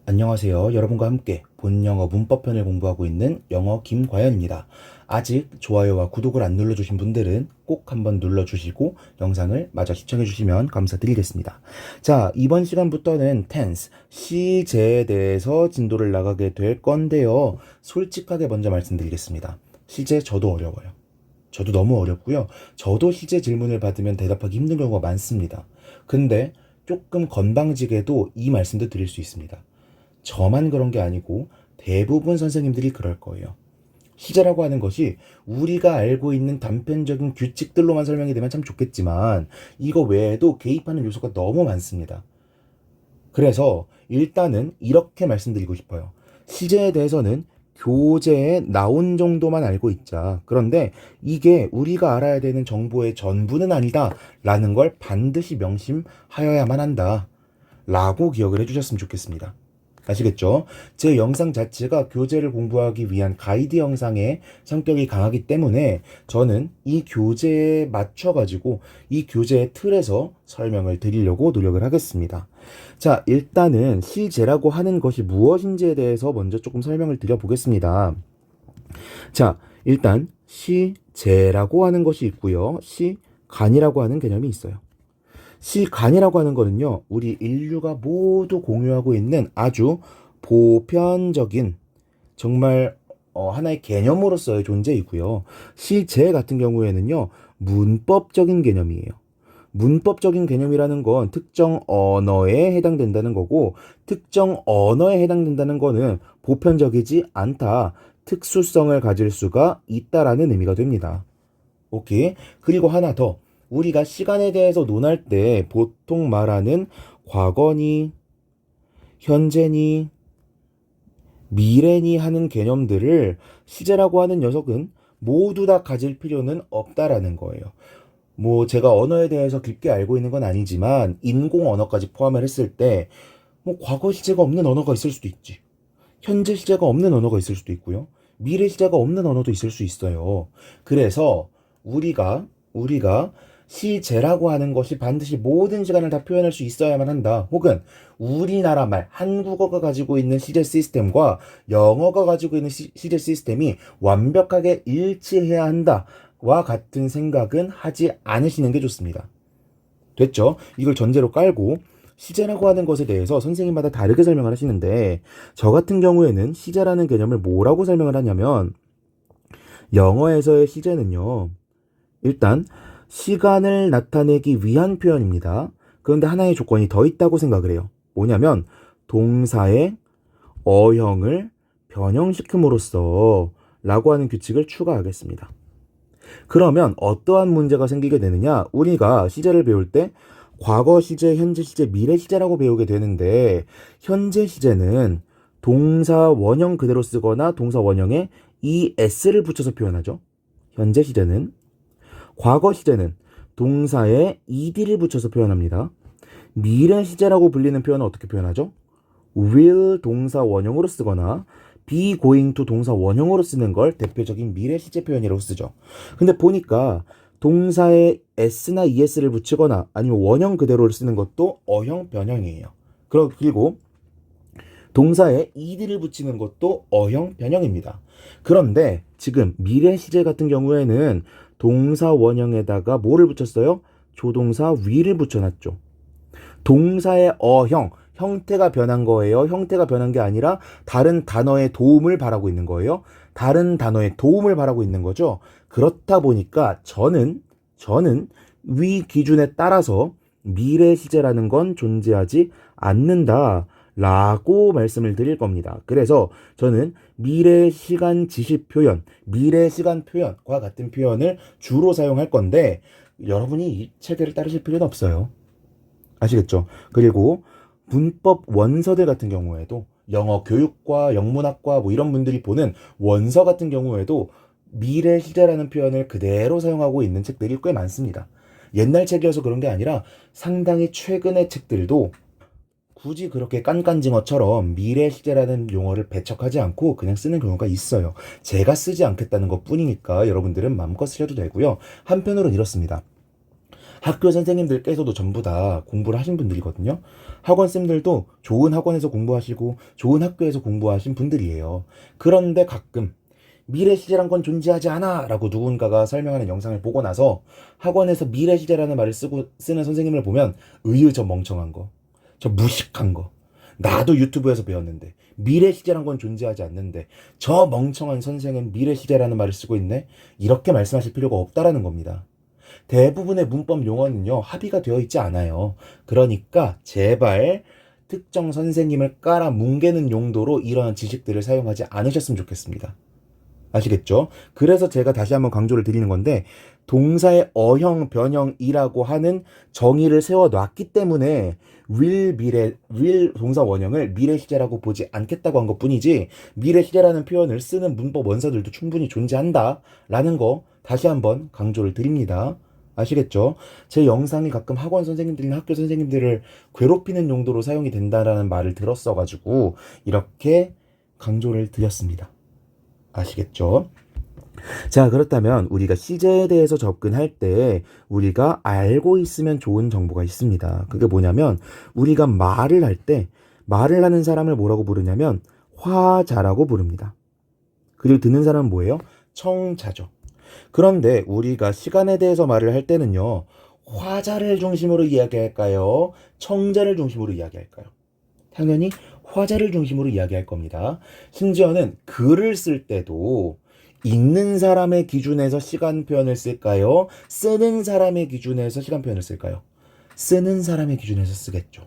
안녕하세요. 여러분과 함께 본영어 문법편을 공부하고 있는 영어 김과연입니다. 아직 좋아요와 구독을 안 눌러주신 분들은 꼭 한번 눌러주시고 영상을 마저 시청해주시면 감사드리겠습니다. 자, 이번 시간부터는 tense, 시제에 대해서 진도를 나가게 될 건데요. 솔직하게 먼저 말씀드리겠습니다. 시제 저도 어려워요. 저도 너무 어렵고요. 저도 시제 질문을 받으면 대답하기 힘든 경우가 많습니다. 근데 조금 건방지게도 이 말씀도 드릴 수 있습니다. 저만 그런 게 아니고 대부분 선생님들이 그럴 거예요. 시제라고 하는 것이 우리가 알고 있는 단편적인 규칙들로만 설명이 되면 참 좋겠지만 이거 외에도 개입하는 요소가 너무 많습니다. 그래서 일단은 이렇게 말씀드리고 싶어요. 시제에 대해서는 교재에 나온 정도만 알고 있자. 그런데 이게 우리가 알아야 되는 정보의 전부는 아니다 라는 걸 반드시 명심하여야만 한다 라고 기억을 해주셨으면 좋겠습니다. 아시겠죠? 제 영상 자체가 교재를 공부하기 위한 가이드 영상의 성격이 강하기 때문에 저는 이 교재에 맞춰가지고 이 교재의 틀에서 설명을 드리려고 노력을 하겠습니다. 자, 일단은 시제라고 하는 것이 무엇인지에 대해서 먼저 조금 설명을 드려보겠습니다. 자, 일단 시제라고 하는 것이 있고요. 시간이라고 하는 개념이 있어요. 시간이라고 하는 거는요, 우리 인류가 모두 공유하고 있는 아주 보편적인 정말 하나의 개념으로서의 존재이고요. 시제 같은 경우에는요, 문법적인 개념이에요. 문법적인 개념이라는 건 특정 언어에 해당된다는 거고, 특정 언어에 해당된다는 거는 보편적이지 않다, 특수성을 가질 수가 있다라는 의미가 됩니다. 오케이. 그리고 하나 더. 우리가 시간에 대해서 논할 때 보통 말하는 과거니, 현재니, 미래니 하는 개념들을 시제라고 하는 녀석은 모두 다 가질 필요는 없다라는 거예요. 뭐 제가 언어에 대해서 깊게 알고 있는 건 아니지만 인공 언어까지 포함을 했을 때 뭐 과거 시제가 없는 언어가 있을 수도 있지. 현재 시제가 없는 언어가 있을 수도 있고요. 미래 시제가 없는 언어도 있을 수 있어요. 그래서 우리가 시제라고 하는 것이 반드시 모든 시간을 다 표현할 수 있어야만 한다. 혹은 우리나라 말, 한국어가 가지고 있는 시제 시스템과 영어가 가지고 있는 시제 시스템이 완벽하게 일치해야 한다와 같은 생각은 하지 않으시는 게 좋습니다. 됐죠? 이걸 전제로 깔고 시제라고 하는 것에 대해서 선생님마다 다르게 설명을 하시는데 저 같은 경우에는 시제라는 개념을 뭐라고 설명을 하냐면 영어에서의 시제는요. 일단 시간을 나타내기 위한 표현입니다. 그런데 하나의 조건이 더 있다고 생각을 해요. 뭐냐면 동사의 어형을 변형시킴으로써 라고 하는 규칙을 추가하겠습니다. 그러면 어떠한 문제가 생기게 되느냐? 우리가 시제를 배울 때 과거 시제, 현재 시제, 미래 시제라고 배우게 되는데 현재 시제는 동사 원형 그대로 쓰거나 동사 원형에 es를 붙여서 표현하죠. 현재 시제는 과거 시제는 동사에 ed를 붙여서 표현합니다. 미래 시제라고 불리는 표현은 어떻게 표현하죠? will 동사 원형으로 쓰거나 be going to 동사 원형으로 쓰는 걸 대표적인 미래 시제 표현이라고 쓰죠. 근데 보니까 동사에 s나 es를 붙이거나 아니면 원형 그대로를 쓰는 것도 어형 변형이에요. 그리고 동사에 ed를 붙이는 것도 어형 변형입니다. 그런데 지금 미래 시제 같은 경우에는 동사 원형에다가 뭐를 붙였어요? 조동사 will을 붙여놨죠. 동사의 어형, 형태가 변한 거예요. 형태가 변한 게 아니라 다른 단어의 도움을 바라고 있는 거예요. 다른 단어의 도움을 바라고 있는 거죠. 그렇다 보니까 저는 위 기준에 따라서 미래 시제라는 건 존재하지 않는다. 라고 말씀을 드릴 겁니다. 그래서 저는 미래 시간 지시 표현, 미래 시간 표현과 같은 표현을 주로 사용할 건데 여러분이 이 체계를 따르실 필요는 없어요. 아시겠죠? 그리고 문법 원서들 같은 경우에도 영어 교육과 영문학과 뭐 이런 분들이 보는 원서 같은 경우에도 미래 시제라는 표현을 그대로 사용하고 있는 책들이 꽤 많습니다. 옛날 책이어서 그런 게 아니라 상당히 최근의 책들도 굳이 그렇게 깐깐징어처럼 미래 시제라는 용어를 배척하지 않고 그냥 쓰는 경우가 있어요. 제가 쓰지 않겠다는 것 뿐이니까 여러분들은 마음껏 쓰셔도 되고요. 한편으로는 이렇습니다. 학교 선생님들께서도 전부 다 공부를 하신 분들이거든요. 학원쌤들도 좋은 학원에서 공부하시고 좋은 학교에서 공부하신 분들이에요. 그런데 가끔 미래 시제란 건 존재하지 않아 라고 누군가가 설명하는 영상을 보고 나서 학원에서 미래 시제라는 말을 쓰는 선생님을 보면 으유 저 멍청한 거, 저 무식한 거, 나도 유튜브에서 배웠는데 미래 시제란 건 존재하지 않는데 저 멍청한 선생은 미래 시제라는 말을 쓰고 있네, 이렇게 말씀하실 필요가 없다라는 겁니다. 대부분의 문법 용어는요, 합의가 되어 있지 않아요. 그러니까 제발 특정 선생님을 깔아 뭉개는 용도로 이러한 지식들을 사용하지 않으셨으면 좋겠습니다. 아시겠죠? 그래서 제가 다시 한번 강조를 드리는 건데, 동사의 어형, 변형이라고 하는 정의를 세워놨기 때문에 will 동사 원형을 미래 시제라고 보지 않겠다고 한 것뿐이지, 미래 시제라는 표현을 쓰는 문법 원서들도 충분히 존재한다라는 거 다시 한번 강조를 드립니다. 아시겠죠? 제 영상이 가끔 학원 선생님들이나 학교 선생님들을 괴롭히는 용도로 사용이 된다라는 말을 들었어가지고 이렇게 강조를 드렸습니다. 아시겠죠? 자, 그렇다면 우리가 시제에 대해서 접근할 때 우리가 알고 있으면 좋은 정보가 있습니다. 그게 뭐냐면, 우리가 말을 할 때 말을 하는 사람을 뭐라고 부르냐면 화자라고 부릅니다. 그리고 듣는 사람은 뭐예요? 청자죠. 그런데 우리가 시간에 대해서 말을 할 때는요, 화자를 중심으로 이야기할까요? 청자를 중심으로 이야기할까요? 당연히 화자를 중심으로 이야기할 겁니다. 심지어는 글을 쓸 때도 읽는 사람의 기준에서 시간 표현을 쓸까요? 쓰는 사람의 기준에서 시간 표현을 쓸까요? 쓰는 사람의 기준에서 쓰겠죠.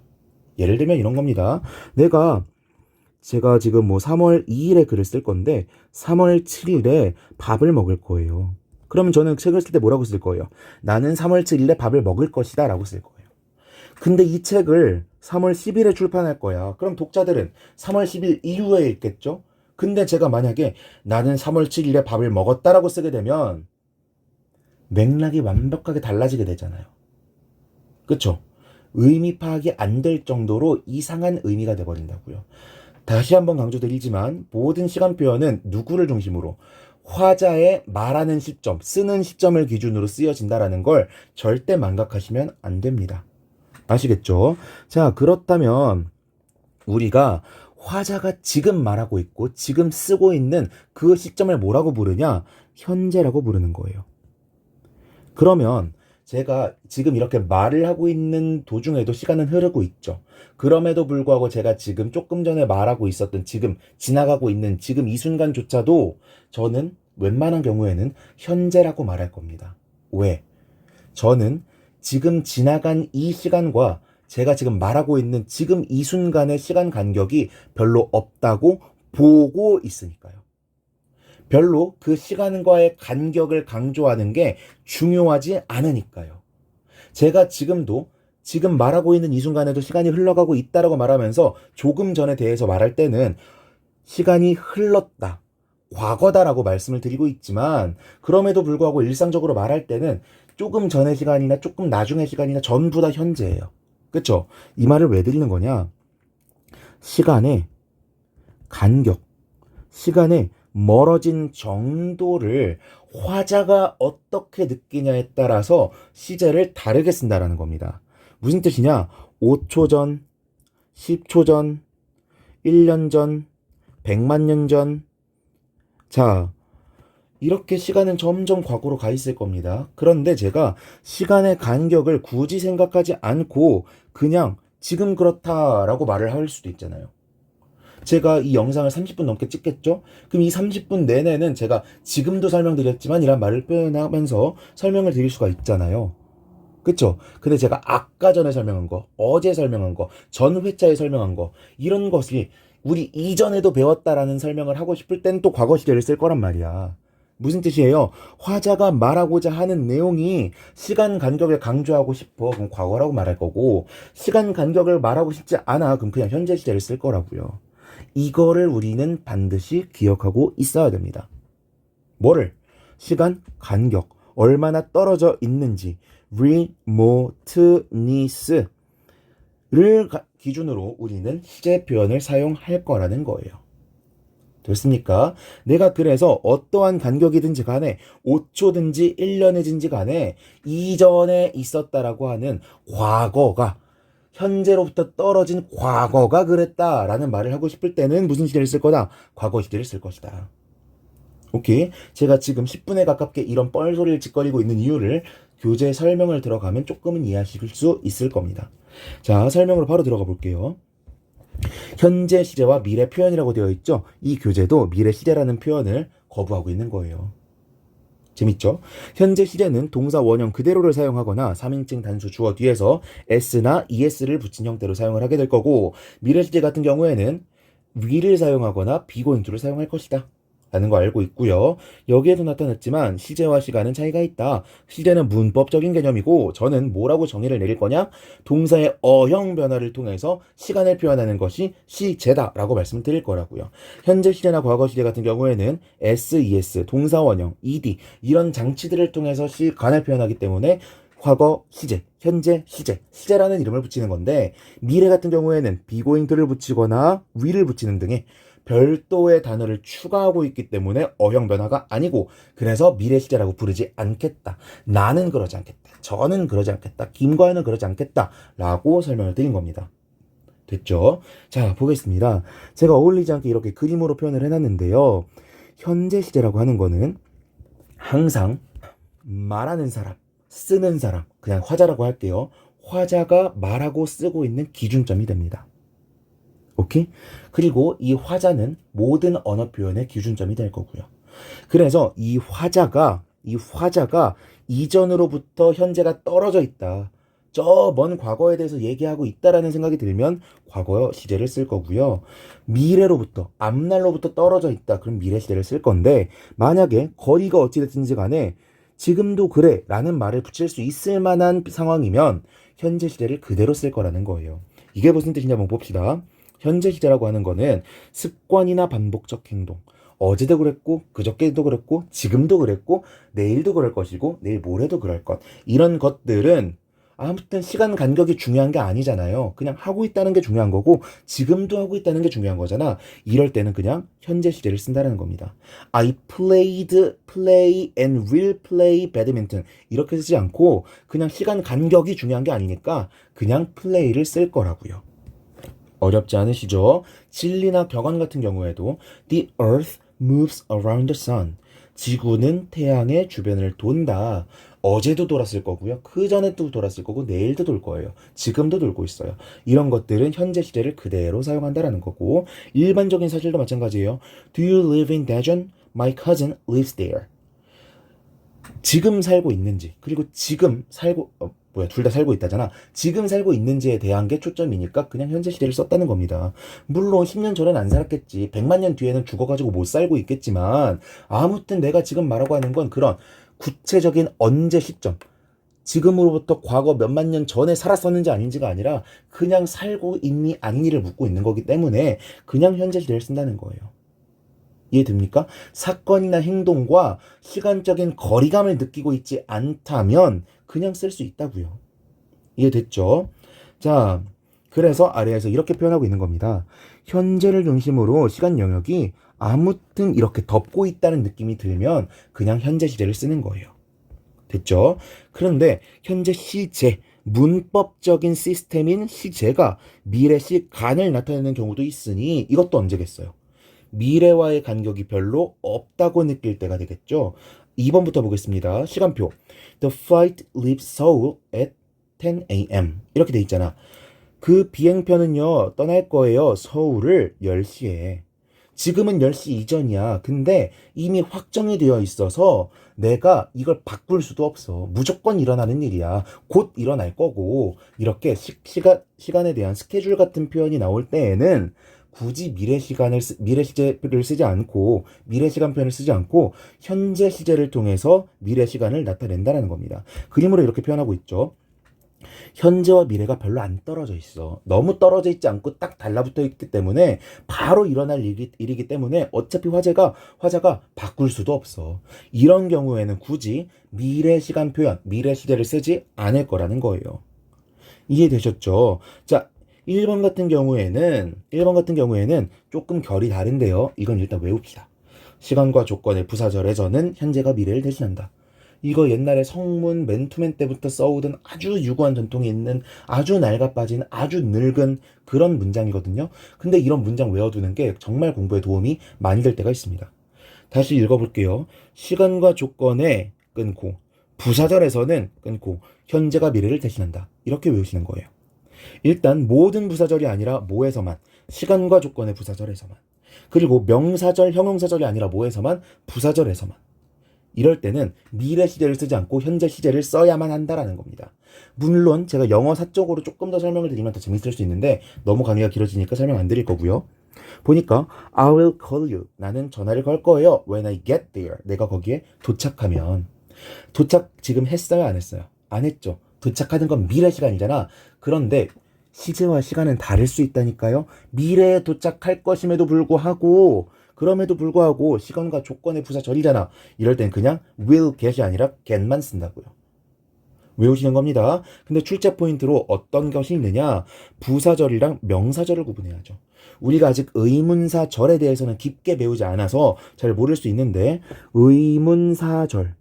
예를 들면 이런 겁니다. 제가 지금 3월 2일에 글을 쓸 건데 3월 7일에 밥을 먹을 거예요. 그러면 저는 책을 쓸 때 뭐라고 쓸 거예요? 나는 3월 7일에 밥을 먹을 것이다 라고 쓸 거예요. 근데 이 책을 3월 10일에 출판할 거야. 그럼 독자들은 3월 10일 이후에 읽겠죠? 근데 제가 만약에 나는 3월 7일에 밥을 먹었다라고 쓰게 되면 맥락이 완벽하게 달라지게 되잖아요. 그쵸? 의미 파악이 안 될 정도로 이상한 의미가 돼버린다고요. 다시 한번 강조드리지만 모든 시간 표현은 누구를 중심으로, 화자의 말하는 시점, 쓰는 시점을 기준으로 쓰여진다라는 걸 절대 망각하시면 안 됩니다. 아시겠죠? 자, 그렇다면 우리가 화자가 지금 말하고 있고 지금 쓰고 있는 그 시점을 뭐라고 부르냐? 현재라고 부르는 거예요. 그러면 제가 지금 이렇게 말을 하고 있는 도중에도 시간은 흐르고 있죠. 그럼에도 불구하고 제가 지금 조금 전에 말하고 있었던, 지금 지나가고 있는 지금 이 순간조차도 저는 웬만한 경우에는 현재라고 말할 겁니다. 왜? 저는 지금 지나간 이 시간과 제가 지금 말하고 있는 지금 이 순간의 시간 간격이 별로 없다고 보고 있으니까요. 별로 그 시간과의 간격을 강조하는 게 중요하지 않으니까요. 제가 지금도 지금 말하고 있는 이 순간에도 시간이 흘러가고 있다라고 말하면서 조금 전에 대해서 말할 때는 시간이 흘렀다, 과거다라고 말씀을 드리고 있지만, 그럼에도 불구하고 일상적으로 말할 때는 조금 전의 시간이나 조금 나중의 시간이나 전부 다 현재예요. 그쵸? 이 말을 왜 드리는 거냐? 시간의 간격, 시간의 멀어진 정도를 화자가 어떻게 느끼냐에 따라서 시제를 다르게 쓴다라는 겁니다. 무슨 뜻이냐? 5초 전, 10초 전, 1년 전, 100만 년 전. 자, 이렇게 시간은 점점 과거로 가 있을 겁니다. 그런데 제가 시간의 간격을 굳이 생각하지 않고 그냥 지금 그렇다라고 말을 할 수도 있잖아요. 제가 이 영상을 30분 넘게 찍겠죠? 그럼 이 30분 내내는 제가 지금도 설명드렸지만 이란 말을 표현하면서 설명을 드릴 수가 있잖아요. 그쵸? 근데 제가 아까 전에 설명한 거, 어제 설명한 거, 전 회차에 설명한 거, 이런 것이 우리 이전에도 배웠다라는 설명을 하고 싶을 땐 또 과거 시제를 쓸 거란 말이야. 무슨 뜻이에요? 화자가 말하고자 하는 내용이 시간 간격을 강조하고 싶어. 그럼 과거라고 말할 거고, 시간 간격을 말하고 싶지 않아. 그럼 그냥 현재 시제를 쓸 거라고요. 이거를 우리는 반드시 기억하고 있어야 됩니다. 뭐를? 시간 간격, 얼마나 떨어져 있는지, remoteness를 기준으로 우리는 시제 표현을 사용할 거라는 거예요. 됐습니까? 내가 그래서 어떠한 간격이든지 간에 5초든지 1년이든지 간에 이전에 있었다라고 하는 과거가 현재로부터 떨어진 과거가 그랬다라는 말을 하고 싶을 때는 무슨 시제를 쓸 거다? 과거 시제를 쓸 것이다. 오케이. 제가 지금 10분에 가깝게 이런 뻘소리를 짓거리고 있는 이유를 교재 설명을 들어가면 조금은 이해하실 수 있을 겁니다. 자, 설명으로 바로 들어가 볼게요. 현재 시제와 미래 표현이라고 되어 있죠. 이 교재도 미래 시제라는 표현을 거부하고 있는 거예요. 재밌죠? 현재 시제는 동사 원형 그대로를 사용하거나 3인칭 단수 주어 뒤에서 s나 es를 붙인 형태로 사용을 하게 될 거고, 미래 시제 같은 경우에는 will을 사용하거나 be going to를 사용할 것이다 라는 거 알고 있고요. 여기에도 나타났지만 시제와 시간은 차이가 있다. 시제는 문법적인 개념이고 저는 뭐라고 정의를 내릴 거냐? 동사의 어형 변화를 통해서 시간을 표현하는 것이 시제다 라고 말씀을 드릴 거라고요. 현재 시제나 과거 시제 같은 경우에는 s, es, 동사 원형, ed 이런 장치들을 통해서 시간을 표현하기 때문에 과거 시제, 현재 시제, 시제라는 이름을 붙이는 건데, 미래 같은 경우에는 be going to를 붙이거나 will을 붙이는 등의 별도의 단어를 추가하고 있기 때문에 어형 변화가 아니고, 그래서 미래 시제라고 부르지 않겠다. 나는 그러지 않겠다. 저는 그러지 않겠다. 김과연은 그러지 않겠다. 라고 설명을 드린 겁니다. 됐죠? 자, 보겠습니다. 제가 어울리지 않게 이렇게 그림으로 표현을 해놨는데요. 현재 시제라고 하는 거는 항상 말하는 사람, 쓰는 사람, 그냥 화자라고 할게요. 화자가 말하고 쓰고 있는 기준점이 됩니다. 오케이? 그리고 이 화자는 모든 언어 표현의 기준점이 될 거고요. 그래서 이 화자가 이전으로부터 현재가 떨어져 있다, 저 먼 과거에 대해서 얘기하고 있다라는 생각이 들면 과거 시제를 쓸 거고요. 미래로부터, 앞날로부터 떨어져 있다, 그럼 미래 시제를 쓸 건데, 만약에 거리가 어찌됐든지 간에 지금도 그래 라는 말을 붙일 수 있을 만한 상황이면 현재 시제를 그대로 쓸 거라는 거예요. 이게 무슨 뜻이냐 한번 봅시다. 현재 시제라고 하는 거는 습관이나 반복적 행동, 어제도 그랬고 그저께도 그랬고 지금도 그랬고 내일도 그럴 것이고 내일 모레도 그럴 것, 이런 것들은 아무튼 시간 간격이 중요한 게 아니잖아요. 그냥 하고 있다는 게 중요한 거고 지금도 하고 있다는 게 중요한 거잖아. 이럴 때는 그냥 현재 시제를 쓴다는 겁니다. I played, play and will play badminton 이렇게 쓰지 않고 그냥 시간 간격이 중요한 게 아니니까 그냥 play를 쓸 거라고요. 어렵지 않으시죠? 진리나 격언 같은 경우에도 The earth moves around the sun. 지구는 태양의 주변을 돈다. 어제도 돌았을 거고요. 그 전에도 돌았을 거고 내일도 돌 거예요. 지금도 돌고 있어요. 이런 것들은 현재 시제를 그대로 사용한다라는 거고, 일반적인 사실도 마찬가지예요. Do you live in Daejeon? My cousin lives there. 지금 살고 있는지, 그리고 지금 살고 둘 다 살고 있다잖아. 지금 살고 있는지에 대한 게 초점이니까 그냥 현재 시제를 썼다는 겁니다. 물론 10년 전엔 안 살았겠지. 100만 년 뒤에는 죽어가지고 못 살고 있겠지만 아무튼 내가 지금 말하고 하는 건 그런 구체적인 언제 시점, 지금으로부터 과거 몇만 년 전에 살았었는지 아닌지가 아니라 그냥 살고 있니 아니니를 묻고 있는 거기 때문에 그냥 현재 시제를 쓴다는 거예요. 이해됩니까? 사건이나 행동과 시간적인 거리감을 느끼고 있지 않다면 그냥 쓸 수 있다고요. 이해됐죠? 자, 그래서 아래에서 이렇게 표현하고 있는 겁니다. 현재를 중심으로 시간 영역이 아무튼 이렇게 덮고 있다는 느낌이 들면 그냥 현재 시제를 쓰는 거예요. 됐죠? 그런데 현재 시제, 문법적인 시스템인 시제가 미래 시간을 나타내는 경우도 있으니 이것도 언제겠어요? 미래와의 간격이 별로 없다고 느낄 때가 되겠죠. 2번부터 보겠습니다. 시간표. The flight leaves Seoul at 10 a.m. 이렇게 돼 있잖아. 그 비행편은요, 떠날 거예요. 서울을 10시에. 지금은 10시 이전이야. 근데 이미 확정이 되어 있어서 내가 이걸 바꿀 수도 없어. 무조건 일어나는 일이야. 곧 일어날 거고. 이렇게 시간에 대한 스케줄 같은 표현이 나올 때에는 굳이 미래 시제를 쓰지 않고, 미래 시간 표현을 쓰지 않고 현재 시제를 통해서 미래 시간을 나타낸다는 겁니다. 그림으로 이렇게 표현하고 있죠. 현재와 미래가 별로 안 떨어져 있어. 너무 떨어져 있지 않고 딱 달라붙어 있기 때문에 바로 일어날 일이기 때문에 어차피 화자가 바꿀 수도 없어. 이런 경우에는 굳이 미래 시간 표현, 미래 시제를 쓰지 않을 거라는 거예요. 이해되셨죠? 자, 1번 같은 경우에는 조금 결이 다른데요. 이건 일단 외웁시다. 시간과 조건의 부사절에서는 현재가 미래를 대신한다. 이거 옛날에 성문 맨투맨 때부터 써오던 아주 유구한 전통이 있는 아주 낡아빠진 아주 늙은 그런 문장이거든요. 근데 이런 문장 외워두는 게 정말 공부에 도움이 많이 될 때가 있습니다. 다시 읽어볼게요. 시간과 조건에 끊고 부사절에서는 끊고 현재가 미래를 대신한다. 이렇게 외우시는 거예요. 일단 모든 부사절이 아니라 뭐에서만, 시간과 조건의 부사절에서만, 그리고 명사절, 형용사절이 아니라 뭐에서만, 부사절에서만. 이럴 때는 미래 시제를 쓰지 않고 현재 시제를 써야만 한다라는 겁니다. 물론 제가 영어 사적으로 조금 더 설명을 드리면 더 재밌을 수 있는데 너무 강의가 길어지니까 설명 안 드릴 거고요. 보니까 I will call you. 나는 전화를 걸 거예요. When I get there. 내가 거기에 도착하면. 도착 지금 했어요? 안 했어요? 안 했죠. 도착하는 건 미래 시간이잖아. 그런데 시제와 시간은 다를 수 있다니까요. 미래에 도착할 것임에도 불구하고 시간과 조건의 부사절이잖아. 이럴 땐 그냥 will get이 아니라 get만 쓴다고요. 외우시는 겁니다. 근데 출제 포인트로 어떤 것이 있느냐? 부사절이랑 명사절을 구분해야죠. 우리가 아직 의문사절에 대해서는 깊게 배우지 않아서 잘 모를 수 있는데 의문사절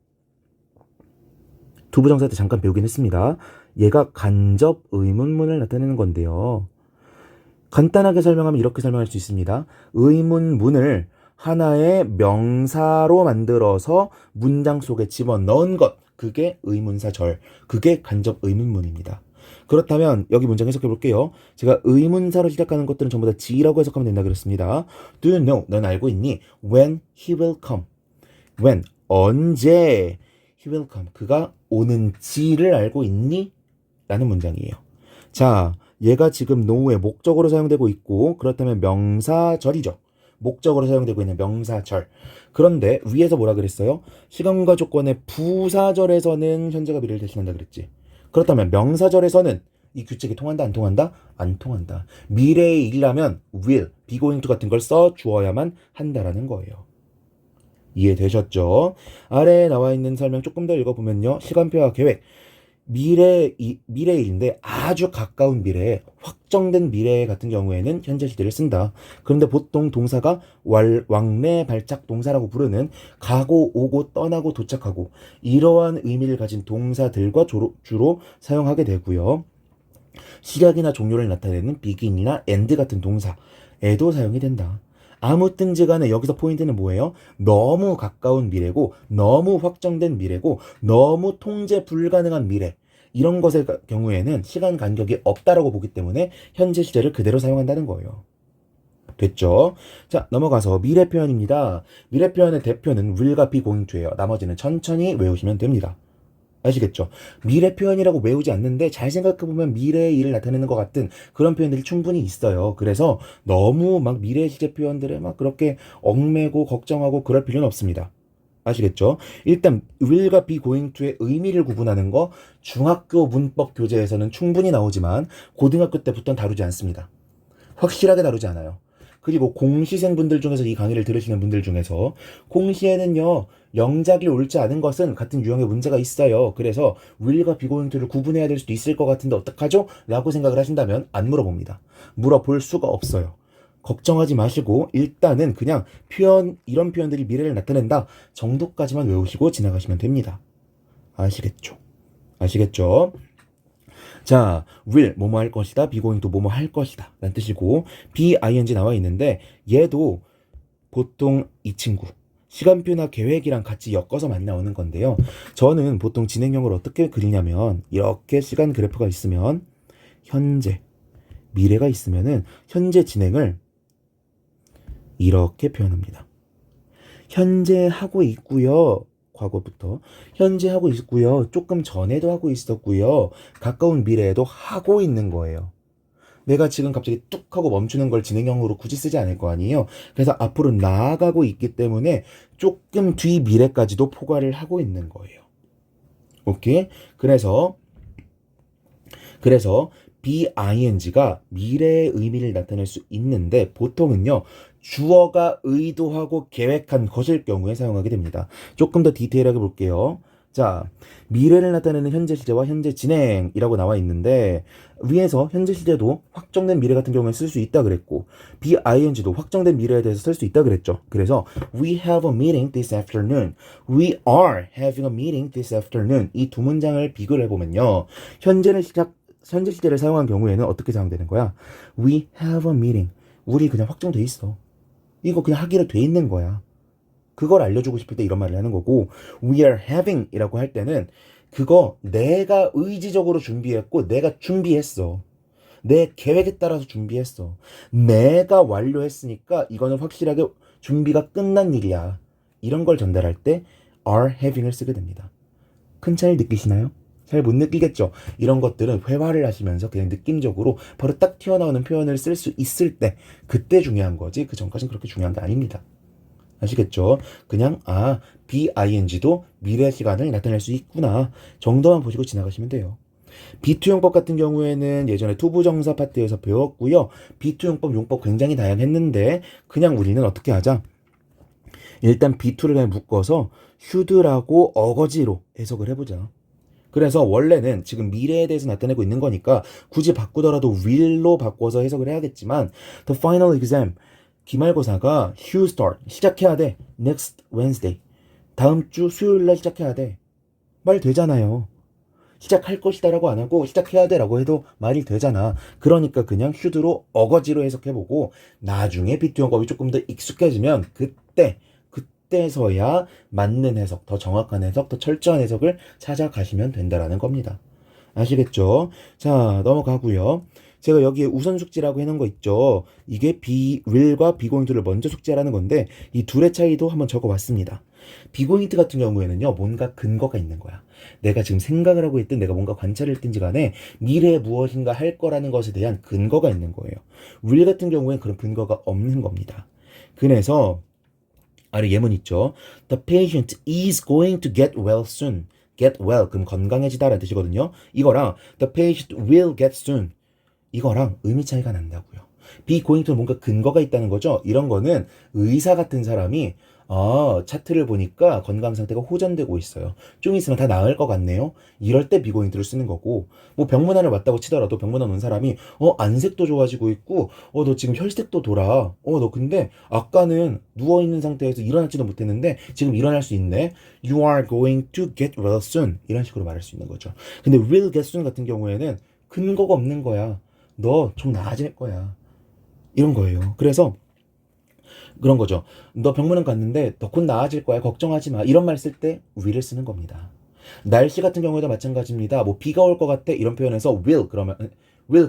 두부정사 때 잠깐 배우긴 했습니다. 얘가 간접 의문문을 나타내는 건데요. 간단하게 설명하면 이렇게 설명할 수 있습니다. 의문문을 하나의 명사로 만들어서 문장 속에 집어넣은 것, 그게 의문사절, 그게 간접 의문문입니다. 그렇다면 여기 문장 해석해 볼게요. 제가 의문사로 시작하는 것들은 전부 다 지라고 해석하면 된다 그랬습니다. Do you know? 넌 알고 있니? When he will come. When, 언제 he will come. 그가 오는지를 알고 있니? 라는 문장이에요. 자, 얘가 지금 know의 목적으로 사용되고 있고 그렇다면 명사절이죠. 목적으로 사용되고 있는 명사절. 그런데 위에서 뭐라 그랬어요? 시간과 조건의 부사절에서는 현재가 미래를 대신한다 그랬지. 그렇다면 명사절에서는 이 규칙이 통한다 안 통한다? 안 통한다. 미래의 일이라면 will, be going to 같은 걸 써 주어야만 한다라는 거예요. 이해되셨죠? 아래에 나와 있는 설명 조금 더 읽어보면요. 시간표와 계획. 미래일인데 아주 가까운 미래에 확정된 미래 같은 경우에는 현재 시제를 쓴다. 그런데 보통 동사가 왕래 발작 동사라고 부르는 가고 오고 떠나고 도착하고 이러한 의미를 가진 동사들과 주로 사용하게 되고요. 시작이나 종료를 나타내는 begin이나 end 같은 동사에도 사용이 된다. 아무튼지 간에 여기서 포인트는 뭐예요? 너무 가까운 미래고 너무 확정된 미래고 너무 통제 불가능한 미래 이런 것의 경우에는 시간 간격이 없다라고 보기 때문에 현재 시제를 그대로 사용한다는 거예요. 됐죠? 자, 넘어가서 미래 표현입니다. 미래 표현의 대표는 will과 be going to예요. 나머지는 천천히 외우시면 됩니다. 아시겠죠? 미래 표현이라고 외우지 않는데 잘 생각해보면 미래의 일을 나타내는 것 같은 그런 표현들이 충분히 있어요. 그래서 너무 막 미래 시제 표현들에 막 그렇게 얽매고 걱정하고 그럴 필요는 없습니다. 아시겠죠? 일단 will과 be going to의 의미를 구분하는 거 중학교 문법 교재에서는 충분히 나오지만 고등학교 때부터는 다루지 않습니다. 확실하게 다루지 않아요. 그리고 공시생분들 중에서 이 강의를 들으시는 분들 중에서 공시에는요 영작이 옳지 않은 것은 같은 유형의 문제가 있어요. 그래서 will과 be going to를 구분해야 될 수도 있을 것 같은데 어떡하죠? 라고 생각을 하신다면 안 물어봅니다. 물어볼 수가 없어요. 걱정하지 마시고 일단은 그냥 이런 표현들이 미래를 나타낸다 정도까지만 외우시고 지나가시면 됩니다. 아시겠죠? 자, will 뭐뭐 할 것이다, be going to 뭐뭐 할 것이다 라는 뜻이고 be ing 나와 있는데 얘도 보통 이 친구 시간표나 계획이랑 같이 엮어서 많이 나오는 건데요. 저는 보통 진행형을 어떻게 그리냐면 이렇게 시간 그래프가 있으면 현재, 미래가 있으면은 현재 진행을 이렇게 표현합니다. 현재 하고 있고요. 과거부터 현재 하고 있고요. 조금 전에도 하고 있었고요. 가까운 미래에도 하고 있는 거예요. 내가 지금 갑자기 뚝 하고 멈추는 걸 진행형으로 굳이 쓰지 않을 거 아니에요. 그래서 앞으로 나아가고 있기 때문에 조금 뒤 미래까지도 포괄을 하고 있는 거예요. 오케이? 그래서 being가 미래의 의미를 나타낼 수 있는데 보통은요. 주어가 의도하고 계획한 것일 경우에 사용하게 됩니다. 조금 더 디테일하게 볼게요. 자, 미래를 나타내는 현재 시제와 현재 진행이라고 나와 있는데 위에서 현재 시제도 확정된 미래 같은 경우에 쓸 수 있다 그랬고 BING도 확정된 미래에 대해서 쓸 수 있다 그랬죠. 그래서 we have a meeting this afternoon. We are having a meeting this afternoon. 이 두 문장을 비교를 해보면요. 현재 시제를 사용한 경우에는 어떻게 사용되는 거야? We have a meeting. 우리 그냥 확정돼 있어. 이거 그냥 하기로 돼 있는 거야. 그걸 알려주고 싶을 때 이런 말을 하는 거고 we are having 이라고 할 때는 그거 내가 의지적으로 준비했고 내가 준비했어. 내 계획에 따라서 준비했어. 내가 완료했으니까 이거는 확실하게 준비가 끝난 일이야. 이런 걸 전달할 때 are having을 쓰게 됩니다. 큰 차이 느끼시나요? 잘 못 느끼겠죠? 이런 것들은 회화를 하시면서 그냥 느낌적으로 바로 딱 튀어나오는 표현을 쓸 수 있을 때 그때 중요한 거지 그 전까지는 그렇게 중요한 게 아닙니다. 아시겠죠? 그냥 BING도 미래 시간을 나타낼 수 있구나 정도만 보시고 지나가시면 돼요. B2용법 같은 경우에는 예전에 투부정사 파트에서 배웠고요. B2용법 용법 굉장히 다양했는데 그냥 우리는 어떻게 하자? 일단 B2를 그냥 묶어서 should라고 어거지로 해석을 해보자. 그래서 원래는 지금 미래에 대해서 나타내고 있는 거니까 굳이 바꾸더라도 will로 바꿔서 해석을 해야겠지만 the final exam 기말고사가 should start 시작해야 돼. next Wednesday 다음 주 수요일 날 시작해야 돼. 말 되잖아요. 시작할 것이다라고 안 하고 시작해야 돼라고 해도 말이 되잖아. 그러니까 그냥 should로 어거지로 해석해보고 나중에 B2용법이 조금 더 익숙해지면 그때서야 맞는 해석, 더 정확한 해석, 더 철저한 해석을 찾아가시면 된다라는 겁니다. 아시겠죠? 자, 넘어가고요. 제가 여기에 우선 숙지라고 해놓은 거 있죠. 이게 will과 be going to를 먼저 숙지하라는 건데 이 둘의 차이도 한번 적어봤습니다. be going to 같은 경우에는요. 뭔가 근거가 있는 거야. 내가 지금 생각을 하고 있든 내가 뭔가 관찰을 했든지 간에 미래에 무엇인가 할 거라는 것에 대한 근거가 있는 거예요. will 같은 경우에는 그런 근거가 없는 겁니다. 그래서 아래 예문 있죠. The patient is going to get well soon. get well 그럼 건강해지다라는 뜻이거든요. 이거랑 the patient will get soon 이거랑 의미 차이가 난다고요. be going to 뭔가 근거가 있다는 거죠. 이런 거는 의사 같은 사람이 차트를 보니까 건강 상태가 호전되고 있어요. 좀 있으면 다 나을 것 같네요. 이럴 때 be going to를 쓰는 거고 뭐 병문안을 왔다고 치더라도 병문안 온 사람이 안색도 좋아지고 있고 너 지금 혈색도 돌아. 너 근데 아까는 누워있는 상태에서 일어나지도 못했는데 지금 일어날 수 있네. You are going to get well soon. 이런 식으로 말할 수 있는 거죠. 근데 will get soon 같은 경우에는 근거가 없는 거야. 너 좀 나아질 거야. 이런 거예요. 그래서 그런 거죠. 너 병문안 갔는데 너 곧 나아질 거야. 걱정하지 마. 이런 말 쓸 때 will을 쓰는 겁니다. 날씨 같은 경우에도 마찬가지입니다. 뭐 비가 올 것 같아 이런 표현에서 will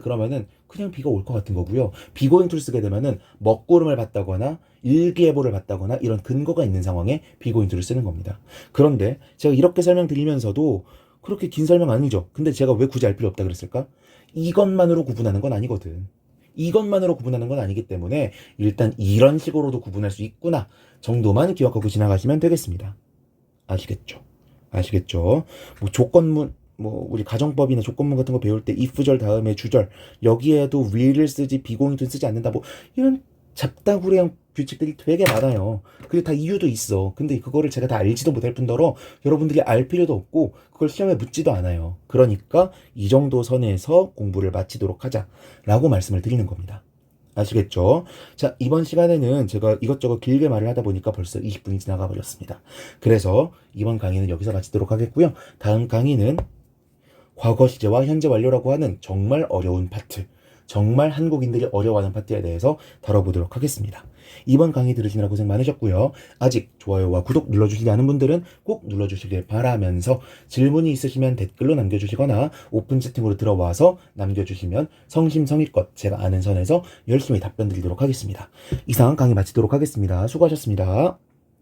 그러면은 그냥 비가 올 것 같은 거고요. be going to를 쓰게 되면은 먹구름을 봤다거나 일기예보를 봤다거나 이런 근거가 있는 상황에 be going to를 쓰는 겁니다. 그런데 제가 이렇게 설명드리면서도 그렇게 긴 설명 아니죠. 근데 제가 왜 굳이 알 필요 없다 그랬을까? 이것만으로 구분하는 건 아니거든. 이것만으로 구분하는 건 아니기 때문에 일단 이런 식으로도 구분할 수 있구나 정도만 기억하고 지나가시면 되겠습니다. 아시겠죠? 뭐 조건문, 뭐 우리 가정법이나 조건문 같은 거 배울 때 if절 다음에 주절 여기에도 will을 쓰지 be going to 쓰지 않는다 뭐 이런 잡다구리한 규칙들이 되게 많아요. 그게 다 이유도 있어. 근데 그거를 제가 다 알지도 못할 뿐더러 여러분들이 알 필요도 없고 그걸 시험에 묻지도 않아요. 그러니까 이 정도 선에서 공부를 마치도록 하자라고 말씀을 드리는 겁니다. 아시겠죠? 자, 이번 시간에는 제가 이것저것 길게 말을 하다 보니까 벌써 20분이 지나가 버렸습니다. 그래서 이번 강의는 여기서 마치도록 하겠고요. 다음 강의는 과거 시제와 현재 완료라고 하는 정말 어려운 파트, 정말 한국인들이 어려워하는 파트에 대해서 다뤄보도록 하겠습니다. 이번 강의 들으시느라 고생 많으셨고요. 아직 좋아요와 구독 눌러주시지 않은 분들은 꼭 눌러주시길 바라면서 질문이 있으시면 댓글로 남겨주시거나 오픈 채팅으로 들어와서 남겨주시면 성심성의껏 제가 아는 선에서 열심히 답변 드리도록 하겠습니다. 이상 강의 마치도록 하겠습니다. 수고하셨습니다.